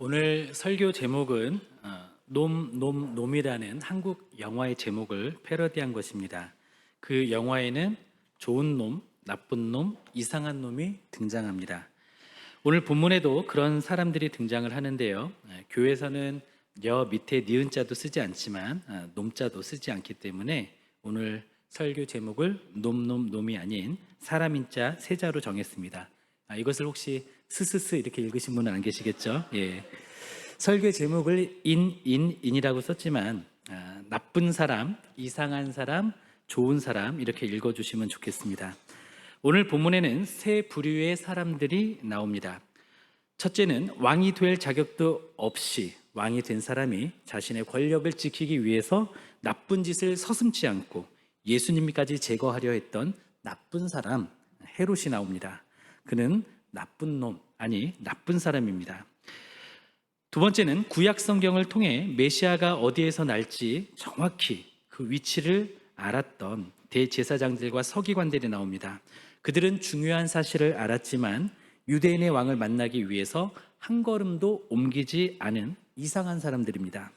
오늘 설교 제목은 놈이라는 한국 영화의 제목을 패러디한 것입니다. 그 영화에는 좋은 놈, 나쁜 놈, 이상한 놈이 등장합니다. 오늘 본문에도 그런 사람들이 등장을 하는데요. 교회에서는 여 밑에 니은자도 쓰지 않지만 놈자도 쓰지 않기 때문에 오늘 설교 제목을 놈이 아닌 사람인자 세자로 정했습니다. 이것을 혹시 스스스 이렇게 읽으신 분은 안 계시겠죠? 예. 설교 제목을 인이라고 썼지만 나쁜 사람, 이상한 사람, 좋은 사람 이렇게 읽어주시면 좋겠습니다. 오늘 본문에는 세 부류의 사람들이 나옵니다. 첫째는 왕이 될 자격도 없이 왕이 된 사람이 자신의 권력을 지키기 위해서 나쁜 짓을 서슴지 않고 예수님까지 제거하려 했던 나쁜 사람 헤롯이 나옵니다. 그는 나쁜 놈, 아니 나쁜 사람입니다. 두 번째는 구약 성경을 통해 메시아가 어디에서 날지 정확히 그 위치를 알았던 대제사장들과 서기관들이 나옵니다. 그들은 중요한 사실을 알았지만 유대인의 왕을 만나기 위해서 한 걸음도 옮기지 않은 이상한 사람들입니다.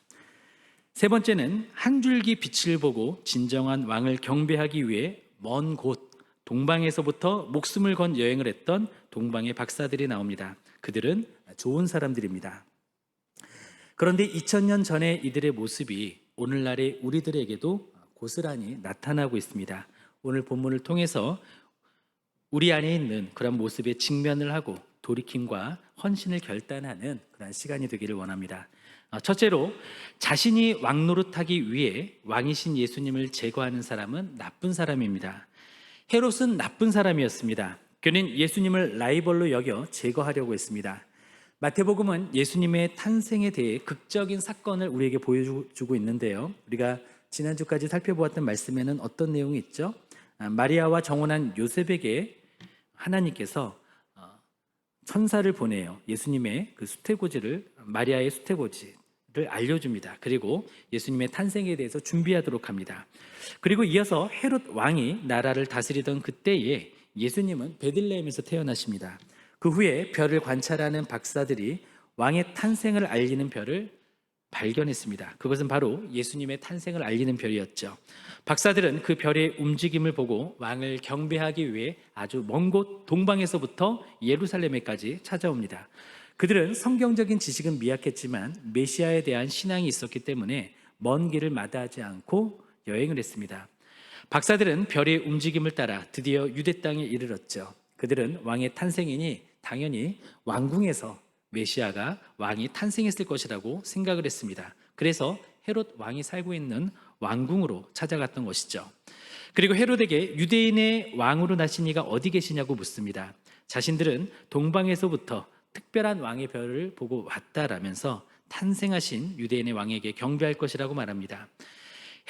세 번째는 한 줄기 빛을 보고 진정한 왕을 경배하기 위해 먼 곳 동방에서부터 목숨을 건 여행을 했던 동방의 박사들이 나옵니다. 그들은 좋은 사람들입니다. 그런데 2000년 전의 이들의 모습이 오늘날의 우리들에게도 고스란히 나타나고 있습니다. 오늘 본문을 통해서 우리 안에 있는 그런 모습에 직면을 하고 돌이킴과 헌신을 결단하는 그런 시간이 되기를 원합니다. 첫째로 자신이 왕 노릇하기 위해 왕이신 예수님을 제거하는 사람은 나쁜 사람입니다. 헤롯은 나쁜 사람이었습니다. 그는 예수님을 라이벌로 여겨 제거하려고 했습니다. 마태복음은 예수님의 탄생에 대해 극적인 사건을 우리에게 보여주고 있는데요. 우리가 지난주까지 살펴보았던 말씀에는 어떤 내용이 있죠? 마리아와 정혼한 요셉에게 하나님께서 천사를 보내요. 예수님의 그 수태고지를, 마리아의 수태고지를 알려줍니다. 그리고 예수님의 탄생에 대해서 준비하도록 합니다. 그리고 이어서 헤롯 왕이 나라를 다스리던 그때에 예수님은 베들레헴에서 태어나십니다. 그 후에 별을 관찰하는 박사들이 왕의 탄생을 알리는 별을 발견했습니다. 그것은 바로 예수님의 탄생을 알리는 별이었죠. 박사들은 그 별의 움직임을 보고 왕을 경배하기 위해 아주 먼 곳 동방에서부터 예루살렘에까지 찾아옵니다. 그들은 성경적인 지식은 미약했지만 메시아에 대한 신앙이 있었기 때문에 먼 길을 마다하지 않고 여행을 했습니다. 박사들은 별의 움직임을 따라 드디어 유대 땅에 이르렀죠. 그들은 왕의 탄생이니 당연히 왕궁에서 메시아가 왕이 탄생했을 것이라고 생각을 했습니다. 그래서 헤롯 왕이 살고 있는 왕궁으로 찾아갔던 것이죠. 그리고 헤롯에게 유대인의 왕으로 나신 이가 어디 계시냐고 묻습니다. 자신들은 동방에서부터 특별한 왕의 별을 보고 왔다라면서 탄생하신 유대인의 왕에게 경배할 것이라고 말합니다.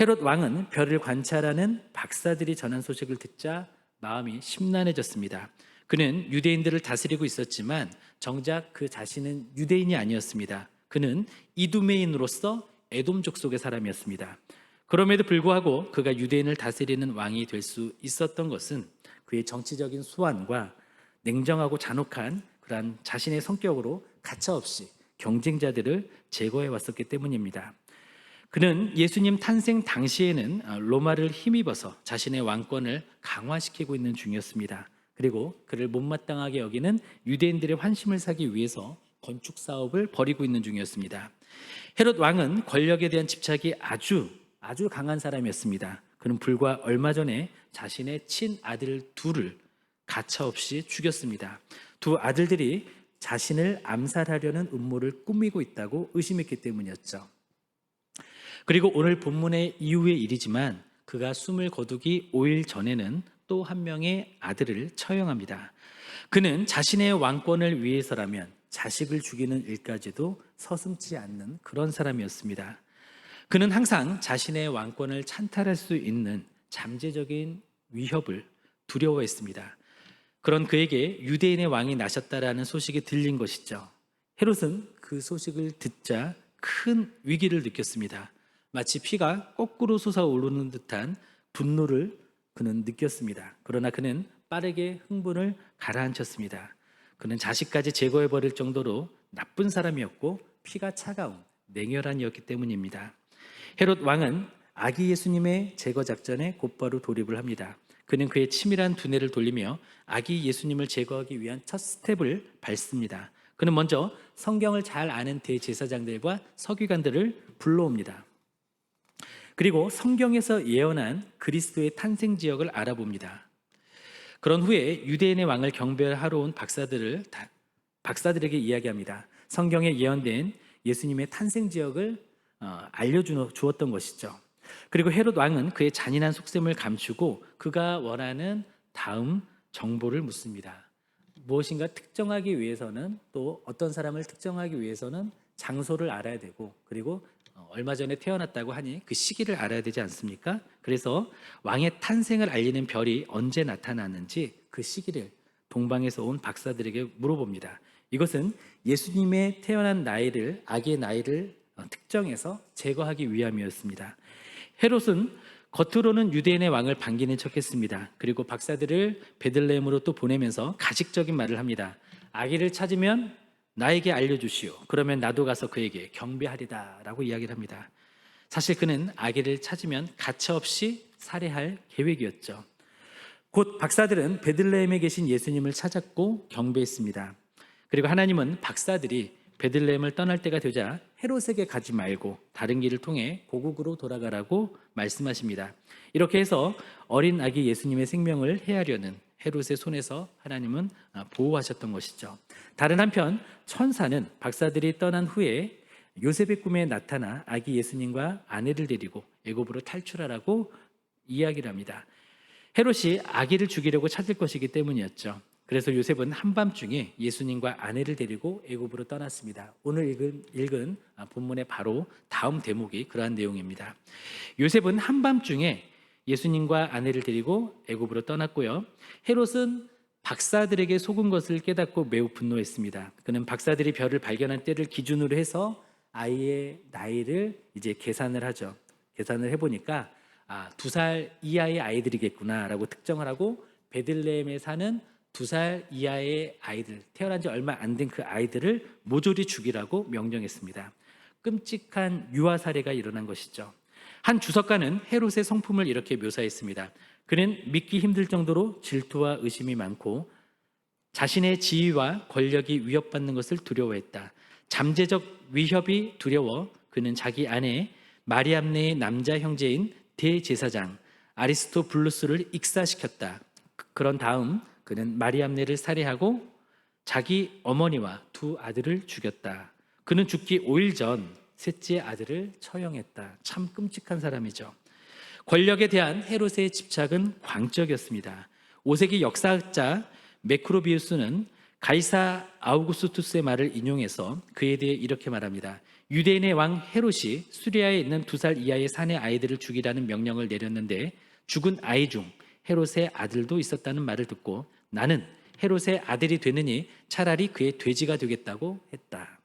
헤롯 왕은 별을 관찰하는 박사들이 전한 소식을 듣자 마음이 심란해졌습니다. 그는 유대인들을 다스리고 있었지만 정작 그 자신은 유대인이 아니었습니다. 그는 이두메인으로서 에돔 족속의 사람이었습니다. 그럼에도 불구하고 그가 유대인을 다스리는 왕이 될 수 있었던 것은 그의 정치적인 수완과 냉정하고 잔혹한 그러한 자신의 성격으로 가차없이 경쟁자들을 제거해 왔었기 때문입니다. 그는 예수님 탄생 당시에는 로마를 힘입어서 자신의 왕권을 강화시키고 있는 중이었습니다. 그리고 그를 못마땅하게 여기는 유대인들의 환심을 사기 위해서 건축 사업을 벌이고 있는 중이었습니다. 헤롯 왕은 권력에 대한 집착이 아주 강한 사람이었습니다. 그는 불과 얼마 전에 자신의 친아들 둘을 가차없이 죽였습니다. 두 아들들이 자신을 암살하려는 음모를 꾸미고 있다고 의심했기 때문이었죠. 그리고 오늘 본문의 이후의 일이지만 그가 숨을 거두기 5일 전에는 또 한 명의 아들을 처형합니다. 그는 자신의 왕권을 위해서라면 자식을 죽이는 일까지도 서슴지 않는 그런 사람이었습니다. 그는 항상 자신의 왕권을 찬탈할 수 있는 잠재적인 위협을 두려워했습니다. 그런 그에게 유대인의 왕이 나셨다라는 소식이 들린 것이죠. 헤롯은 그 소식을 듣자 큰 위기를 느꼈습니다. 마치 피가 거꾸로 솟아오르는 듯한 분노를 그는 느꼈습니다. 그러나 그는 빠르게 흥분을 가라앉혔습니다. 그는 자식까지 제거해버릴 정도로 나쁜 사람이었고 피가 차가운 냉혈한 이었기 때문입니다. 헤롯 왕은 아기 예수님의 제거 작전에 곧바로 돌입을 합니다. 그는 그의 치밀한 두뇌를 돌리며 아기 예수님을 제거하기 위한 첫 스텝을 밟습니다. 그는 먼저 성경을 잘 아는 대제사장들과 서기관들을 불러옵니다. 그리고 성경에서 예언한 그리스도의 탄생 지역을 알아봅니다. 그런 후에 유대인의 왕을 경배하러 온 박사들에게 이야기합니다. 성경에 예언된 예수님의 탄생 지역을 알려주었던 것이죠. 그리고 헤롯 왕은 그의 잔인한 속셈을 감추고 그가 원하는 다음 정보를 묻습니다. 무엇인가 특정하기 위해서는, 또 어떤 사람을 특정하기 위해서는 장소를 알아야 되고, 그리고 얼마 전에 태어났다고 하니 그 시기를 알아야 되지 않습니까? 그래서 왕의 탄생을 알리는 별이 언제 나타났는지 그 시기를 동방에서 온 박사들에게 물어봅니다. 이것은 예수님의 태어난 나이를, 아기의 나이를 특정해서 제거하기 위함이었습니다. 헤롯은 겉으로는 유대인의 왕을 반기는 척했습니다. 그리고 박사들을 베들레헴으로 또 보내면서 가식적인 말을 합니다. 아기를 찾으면 나에게 알려주시오. 그러면 나도 가서 그에게 경배하리다 라고 이야기를 합니다. 사실 그는 아기를 찾으면 가차없이 살해할 계획이었죠. 곧 박사들은 베들레헴에 계신 예수님을 찾았고 경배했습니다. 그리고 하나님은 박사들이 베들레헴을 떠날 때가 되자 헤롯에게 가지 말고 다른 길을 통해 고국으로 돌아가라고 말씀하십니다. 이렇게 해서 어린 아기 예수님의 생명을 해하려는 헤롯의 손에서 하나님은 보호하셨던 것이죠. 다른 한편 천사는 박사들이 떠난 후에 요셉의 꿈에 나타나 아기 예수님과 아내를 데리고 애굽으로 탈출하라고 이야기를 합니다. 헤롯이 아기를 죽이려고 찾을 것이기 때문이었죠. 그래서 요셉은 한밤중에 예수님과 아내를 데리고 애굽으로 떠났습니다. 오늘 읽은 본문의 바로 다음 대목이 그러한 내용입니다. 요셉은 한밤중에 예수님과 아내를 데리고 애굽으로 떠났고요. 헤롯은 박사들에게 속은 것을 깨닫고 매우 분노했습니다. 그는 박사들이 별을 발견한 때를 기준으로 해서 아이의 나이를 이제 계산을 하죠. 계산을 해보니까 2살 이하의 아이들이겠구나라고 특정을 하고 베들레헴에 사는 2살 이하의 아이들, 태어난 지 얼마 안 된 그 아이들을 모조리 죽이라고 명령했습니다. 끔찍한 유아 살해가 일어난 것이죠. 한 주석가는 헤롯의 성품을 이렇게 묘사했습니다. 그는 믿기 힘들 정도로 질투와 의심이 많고 자신의 지위와 권력이 위협받는 것을 두려워했다. 잠재적 위협이 두려워 그는 자기 아내 마리암네의 남자 형제인 대제사장 아리스토블루스를 익사시켰다. 그런 다음 그는 마리암네를 살해하고 자기 어머니와 2 아들을 죽였다. 그는 죽기 5일 전 셋째 아들을 처형했다. 참 끔찍한 사람이죠. 권력에 대한 헤롯의 집착은 광적이었습니다. 5세기 역사학자 메크로비우스는 가이사 아우구스투스의 말을 인용해서 그에 대해 이렇게 말합니다. 유대인의 왕 헤롯이 수리아에 있는 2살 이하의 사내 아이들을 죽이라는 명령을 내렸는데 죽은 아이 중 헤롯의 아들도 있었다는 말을 듣고 나는 헤롯의 아들이 되느니 차라리 그의 돼지가 되겠다고 했다.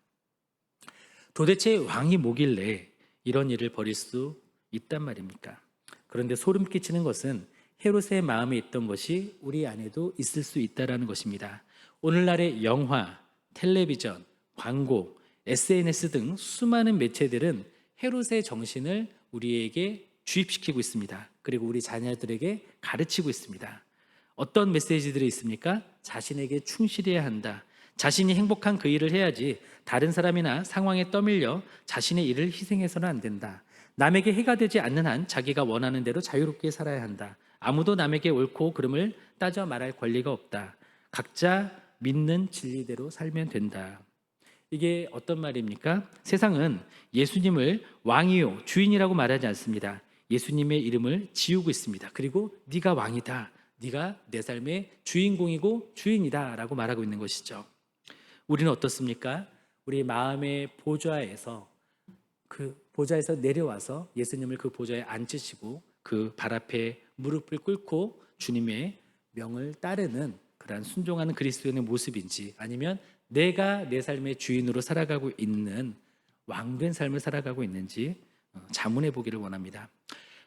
도대체 왕이 뭐길래 이런 일을 벌일 수 있단 말입니까? 그런데 소름 끼치는 것은 헤롯의 마음에 있던 것이 우리 안에도 있을 수 있다는 것입니다. 오늘날의 영화, 텔레비전, 광고, SNS 등 수많은 매체들은 헤롯의 정신을 우리에게 주입시키고 있습니다. 그리고 우리 자녀들에게 가르치고 있습니다. 어떤 메시지들이 있습니까? 자신에게 충실해야 한다. 자신이 행복한 그 일을 해야지 다른 사람이나 상황에 떠밀려 자신의 일을 희생해서는 안 된다. 남에게 해가 되지 않는 한 자기가 원하는 대로 자유롭게 살아야 한다. 아무도 남에게 옳고 그름을 따져 말할 권리가 없다. 각자 믿는 진리대로 살면 된다. 이게 어떤 말입니까? 세상은 예수님을 왕이요 주인이라고 말하지 않습니다. 예수님의 이름을 지우고 있습니다. 그리고 네가 왕이다. 네가 내 삶의 주인공이고 주인이다 라고 말하고 있는 것이죠. 우리는 어떻습니까? 우리 마음의 보좌에서 내려와서 예수님을 그 보좌에 앉으시고 그 발 앞에 무릎을 꿇고 주님의 명을 따르는 그러한 순종하는 그리스도인의 모습인지, 아니면 내가 내 삶의 주인으로 살아가고 있는 왕된 삶을 살아가고 있는지 자문해 보기를 원합니다.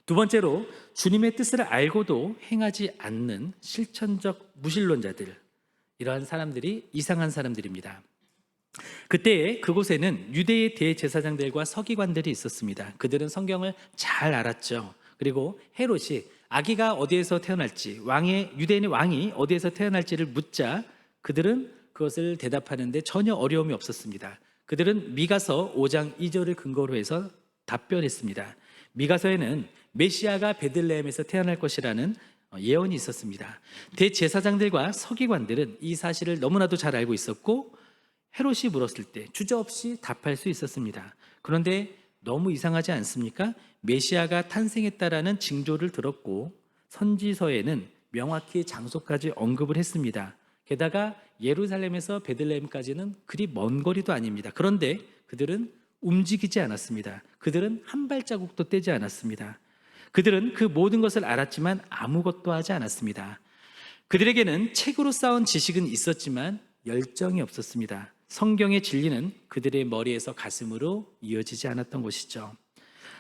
두 번째로, 주님의 뜻을 알고도 행하지 않는 실천적 무신론자들, 이러한 사람들이 이상한 사람들입니다. 그때에 그곳에는 유대의 대제사장들과 서기관들이 있었습니다. 그들은 성경을 잘 알았죠. 그리고 헤롯이 아기가 어디에서 태어날지, 유대인의 왕이 어디에서 태어날지를 묻자 그들은 그것을 대답하는데 전혀 어려움이 없었습니다. 그들은 미가서 5장 2절을 근거로 해서 답변했습니다. 미가서에는 메시아가 베들레헴에서 태어날 것이라는 예언이 있었습니다. 대제사장들과 서기관들은 이 사실을 너무나도 잘 알고 있었고 헤롯이 물었을 때 주저없이 답할 수 있었습니다. 그런데 너무 이상하지 않습니까? 메시아가 탄생했다라는 징조를 들었고 선지서에는 명확히 장소까지 언급을 했습니다. 게다가 예루살렘에서 베들레헴까지는 그리 먼 거리도 아닙니다. 그런데 그들은 움직이지 않았습니다. 그들은 한 발자국도 떼지 않았습니다. 그들은 그 모든 것을 알았지만 아무것도 하지 않았습니다. 그들에게는 책으로 쌓은 지식은 있었지만 열정이 없었습니다. 성경의 진리는 그들의 머리에서 가슴으로 이어지지 않았던 것이죠.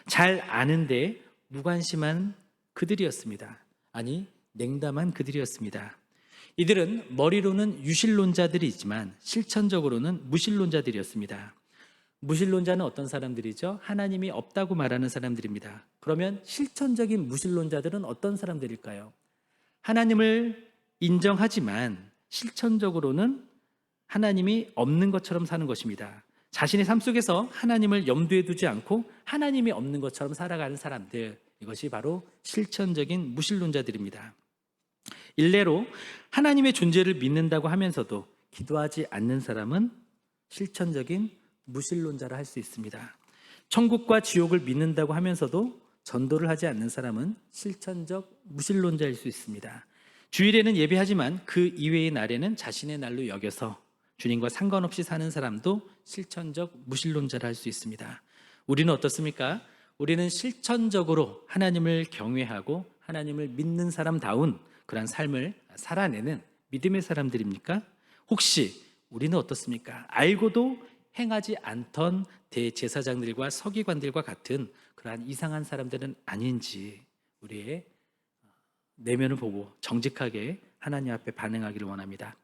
잘 아는데 무관심한 그들이었습니다. 아니, 냉담한 그들이었습니다. 이들은 머리로는 유실론자들이지만 실천적으로는 무신론자들이었습니다. 무신론자는 어떤 사람들이죠? 하나님이 없다고 말하는 사람들입니다. 그러면 실천적인 무신론자들은 어떤 사람들일까요? 하나님을 인정하지만 실천적으로는 하나님이 없는 것처럼 사는 것입니다. 자신의 삶 속에서 하나님을 염두에 두지 않고 하나님이 없는 것처럼 살아가는 사람들, 이것이 바로 실천적인 무신론자들입니다. 일례로 하나님의 존재를 믿는다고 하면서도 기도하지 않는 사람은 실천적인 무신론자라 할 수 있습니다. 천국과 지옥을 믿는다고 하면서도 전도를 하지 않는 사람은 실천적 무신론자일 수 있습니다. 주일에는 예배하지만 그 이외의 날에는 자신의 날로 여겨서 주님과 상관없이 사는 사람도 실천적 무신론자라 할 수 있습니다. 우리는 어떻습니까? 우리는 실천적으로 하나님을 경외하고 하나님을 믿는 사람다운 그런 삶을 살아내는 믿음의 사람들입니까? 혹시 우리는 어떻습니까? 알고도 행하지 않던 대제사장들과 서기관들과 같은 그러한 이상한 사람들은 아닌지 우리의 내면을 보고 정직하게 하나님 앞에 반응하기를 원합니다.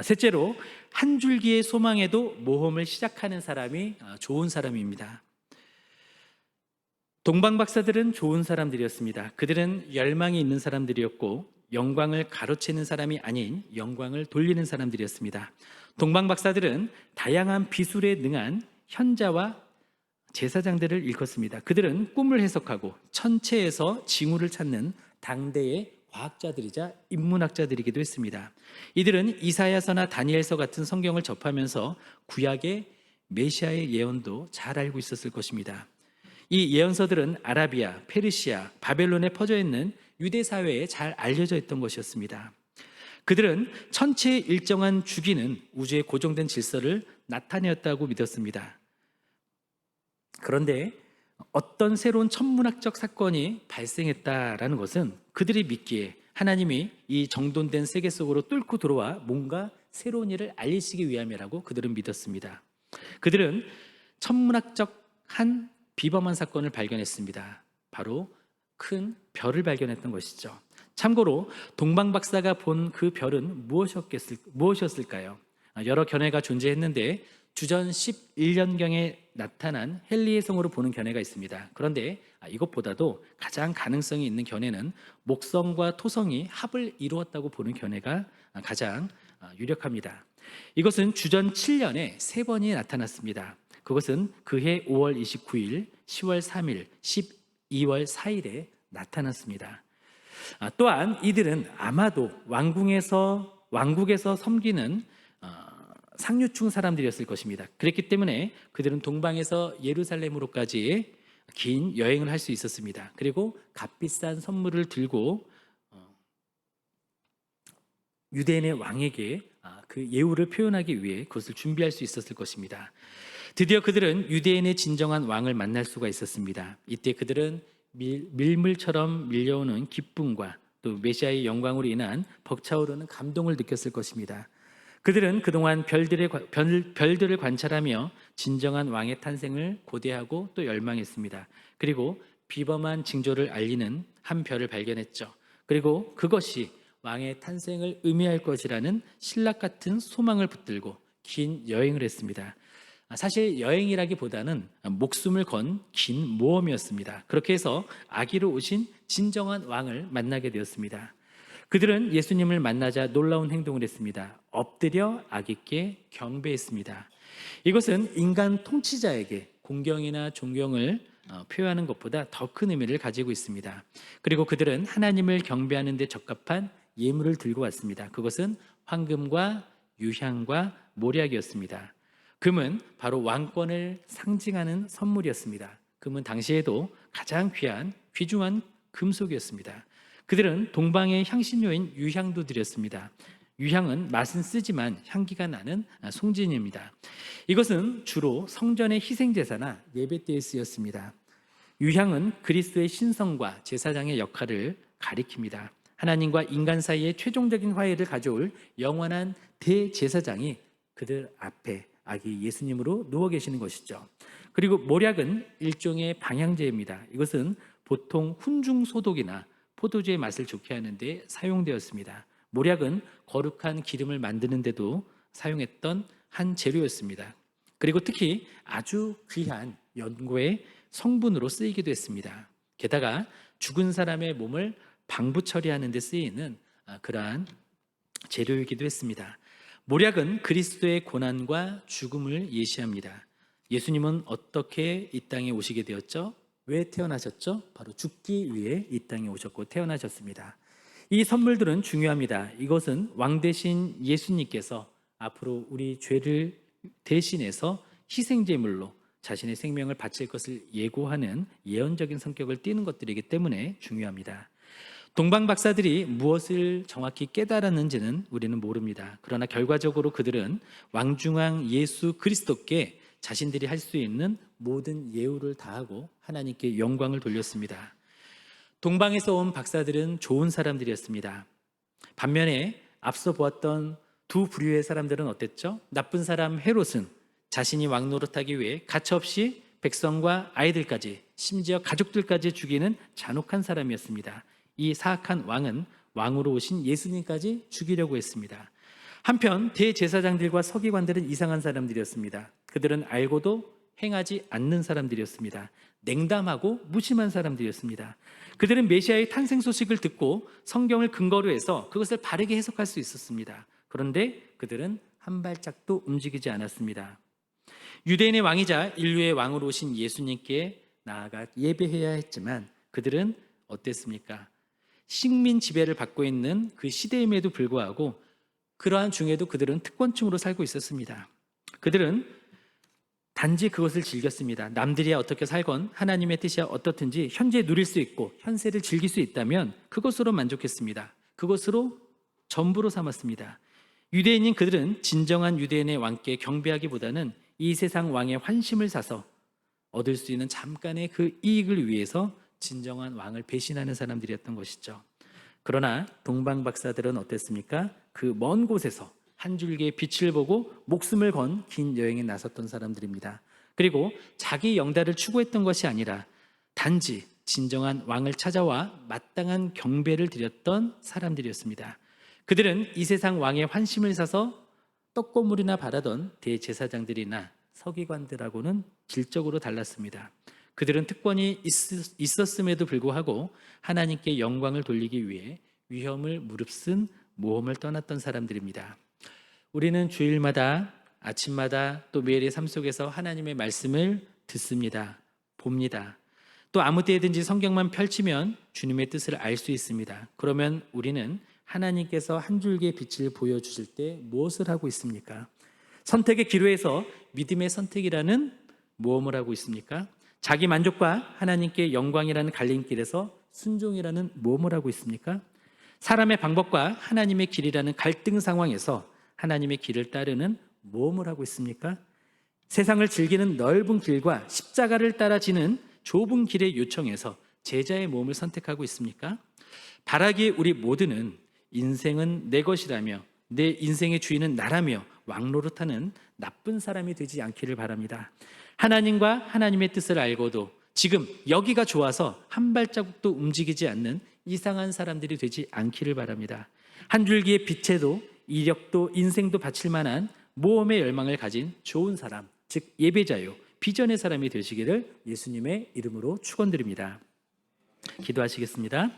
셋째로, 한 줄기의 소망에도 모험을 시작하는 사람이 좋은 사람입니다. 동방 박사들은 좋은 사람들이었습니다. 그들은 열망이 있는 사람들이었고 영광을 가로채는 사람이 아닌 영광을 돌리는 사람들이었습니다. 동방 박사들은 다양한 비술에 능한 현자와 제사장들을 일컫습니다. 그들은 꿈을 해석하고 천체에서 징후를 찾는 당대의 과학자들이자 인문학자들이기도 했습니다. 이들은 이사야서나 다니엘서 같은 성경을 접하면서 구약의 메시아의 예언도 잘 알고 있었을 것입니다. 이 예언서들은 아라비아, 페르시아, 바벨론에 퍼져 있는 유대 사회에 잘 알려져 있던 것이었습니다. 그들은 천체의 일정한 주기는 우주의 고정된 질서를 나타내었다고 믿었습니다. 그런데 어떤 새로운 천문학적 사건이 발생했다라는 것은 그들이 믿기에 하나님이 이 정돈된 세계 속으로 뚫고 들어와 뭔가 새로운 일을 알리시기 위함이라고 그들은 믿었습니다. 그들은 천문학적 한 비범한 사건을 발견했습니다. 바로 큰 별을 발견했던 것이죠. 참고로 동방 박사가 본 그 별은 무엇이었을까요? 여러 견해가 존재했는데 주전 11년경에 나타난 헨리의 성으로 보는 견해가 있습니다. 그런데 이것보다도 가장 가능성이 있는 견해는 목성과 토성이 합을 이루었다고 보는 견해가 가장 유력합니다. 이것은 주전 7년에 3번이 나타났습니다. 그것은 그해 5월 29일, 10월 3일, 12월 4일에 나타났습니다. 또한 이들은 아마도 왕국에서 섬기는 상류층 사람들이었을 것입니다. 그렇기 때문에 그들은 동방에서 예루살렘으로까지 긴 여행을 할 수 있었습니다. 그리고 값비싼 선물을 들고 유대인의 왕에게 그 예우를 표현하기 위해 그것을 준비할 수 있었을 것입니다. 드디어 그들은 유대인의 진정한 왕을 만날 수가 있었습니다. 이때 그들은 밀물처럼 밀려오는 기쁨과 또 메시아의 영광으로 인한 벅차오르는 감동을 느꼈을 것입니다. 그들은 그동안 별들을 관찰하며 진정한 왕의 탄생을 고대하고 또 열망했습니다. 그리고 비범한 징조를 알리는 한 별을 발견했죠. 그리고 그것이 왕의 탄생을 의미할 것이라는 신락 같은 소망을 붙들고 긴 여행을 했습니다. 사실 여행이라기보다는 목숨을 건 긴 모험이었습니다. 그렇게 해서 아기로 오신 진정한 왕을 만나게 되었습니다. 그들은 예수님을 만나자 놀라운 행동을 했습니다. 엎드려 아기께 경배했습니다. 이것은 인간 통치자에게 공경이나 존경을 표현하는 것보다 더 큰 의미를 가지고 있습니다. 그리고 그들은 하나님을 경배하는 데 적합한 예물을 들고 왔습니다. 그것은 황금과 유향과 모략이었습니다. 금은 바로 왕권을 상징하는 선물이었습니다. 금은 당시에도 가장 귀중한 금속이었습니다. 그들은 동방의 향신료인 유향도 드렸습니다. 유향은 맛은 쓰지만 향기가 나는 송진입니다. 이것은 주로 성전의 희생제사나 예배 때에 쓰였습니다. 유향은 그리스도의 신성과 제사장의 역할을 가리킵니다. 하나님과 인간 사이의 최종적인 화해를 가져올 영원한 대제사장이 그들 앞에 아기 예수님으로 누워 계시는 것이죠. 그리고 모략은 일종의 방향제입니다. 이것은 보통 훈중 소독이나 포도주의 맛을 좋게 하는 데 사용되었습니다. 모략은 거룩한 기름을 만드는 데도 사용했던 한 재료였습니다. 그리고 특히 아주 귀한 연고의 성분으로 쓰이기도 했습니다. 게다가 죽은 사람의 몸을 방부 처리하는 데 쓰이는 그러한 재료이기도 했습니다. 모략은 그리스도의 고난과 죽음을 예시합니다. 예수님은 어떻게 이 땅에 오시게 되었죠? 왜 태어나셨죠? 바로 죽기 위해 이 땅에 오셨고 태어나셨습니다. 이 선물들은 중요합니다. 이것은 왕 대신 예수님께서 앞으로 우리 죄를 대신해서 희생제물로 자신의 생명을 바칠 것을 예고하는 예언적인 성격을 띠는 것들이기 때문에 중요합니다. 동방 박사들이 무엇을 정확히 깨달았는지는 우리는 모릅니다. 그러나 결과적으로 그들은 왕중왕 예수 그리스도께 자신들이 할 수 있는 모든 예우를 다하고 하나님께 영광을 돌렸습니다. 동방에서 온 박사들은 좋은 사람들이었습니다. 반면에 앞서 보았던 두 부류의 사람들은 어땠죠? 나쁜 사람 헤롯은 자신이 왕 노릇하기 위해 가차없이 백성과 아이들까지 심지어 가족들까지 죽이는 잔혹한 사람이었습니다. 이 사악한 왕은 왕으로 오신 예수님까지 죽이려고 했습니다. 한편 대제사장들과 서기관들은 이상한 사람들이었습니다. 그들은 알고도 행하지 않는 사람들이었습니다. 냉담하고 무심한 사람들이었습니다. 그들은 메시아의 탄생 소식을 듣고 성경을 근거로 해서 그것을 바르게 해석할 수 있었습니다. 그런데 그들은 한 발짝도 움직이지 않았습니다. 유대인의 왕이자 인류의 왕으로 오신 예수님께 나아가 예배해야 했지만 그들은 어땠습니까? 식민 지배를 받고 있는 그 시대임에도 불구하고 그러한 중에도 그들은 특권층으로 살고 있었습니다. 그들은 단지 그것을 즐겼습니다. 남들이야 어떻게 살건 하나님의 뜻이야 어떻든지 현재 누릴 수 있고 현세를 즐길 수 있다면 그것으로 만족했습니다. 그것으로 전부로 삼았습니다. 유대인인 그들은 진정한 유대인의 왕께 경배하기보다는 이 세상 왕의 환심을 사서 얻을 수 있는 잠깐의 그 이익을 위해서 진정한 왕을 배신하는 사람들이었던 것이죠. 그러나 동방 박사들은 어땠습니까? 그 먼 곳에서 한 줄기의 빛을 보고 목숨을 건 긴 여행에 나섰던 사람들입니다. 그리고 자기 영달을 추구했던 것이 아니라 단지 진정한 왕을 찾아와 마땅한 경배를 드렸던 사람들이었습니다. 그들은 이 세상 왕의 환심을 사서 떡고물이나 바라던 대제사장들이나 서기관들하고는 질적으로 달랐습니다. 그들은 특권이 있었음에도 불구하고 하나님께 영광을 돌리기 위해 위험을 무릅쓴 모험을 떠났던 사람들입니다. 우리는 주일마다 아침마다 또 매일의 삶 속에서 하나님의 말씀을 듣습니다. 봅니다. 또 아무 때든지 성경만 펼치면 주님의 뜻을 알 수 있습니다. 그러면 우리는 하나님께서 한 줄기의 빛을 보여주실 때 무엇을 하고 있습니까? 선택의 기로에서 믿음의 선택이라는 모험을 하고 있습니까? 자기 만족과 하나님께 영광이라는 갈림길에서 순종이라는 모험을 하고 있습니까? 사람의 방법과 하나님의 길이라는 갈등 상황에서 하나님의 길을 따르는 모험을 하고 있습니까? 세상을 즐기는 넓은 길과 십자가를 따라지는 좁은 길의 요청에서 제자의 모험을 선택하고 있습니까? 바라기에 우리 모두는 인생은 내 것이라며 내 인생의 주인은 나라며 왕노릇하는 나쁜 사람이 되지 않기를 바랍니다. 하나님과 하나님의 뜻을 알고도 지금 여기가 좋아서 한 발자국도 움직이지 않는 이상한 사람들이 되지 않기를 바랍니다. 한 줄기의 빛에도 이력도 인생도 바칠 만한 모험의 열망을 가진 좋은 사람, 즉 예배자요, 비전의 사람이 되시기를 예수님의 이름으로 축원드립니다. 기도하시겠습니다.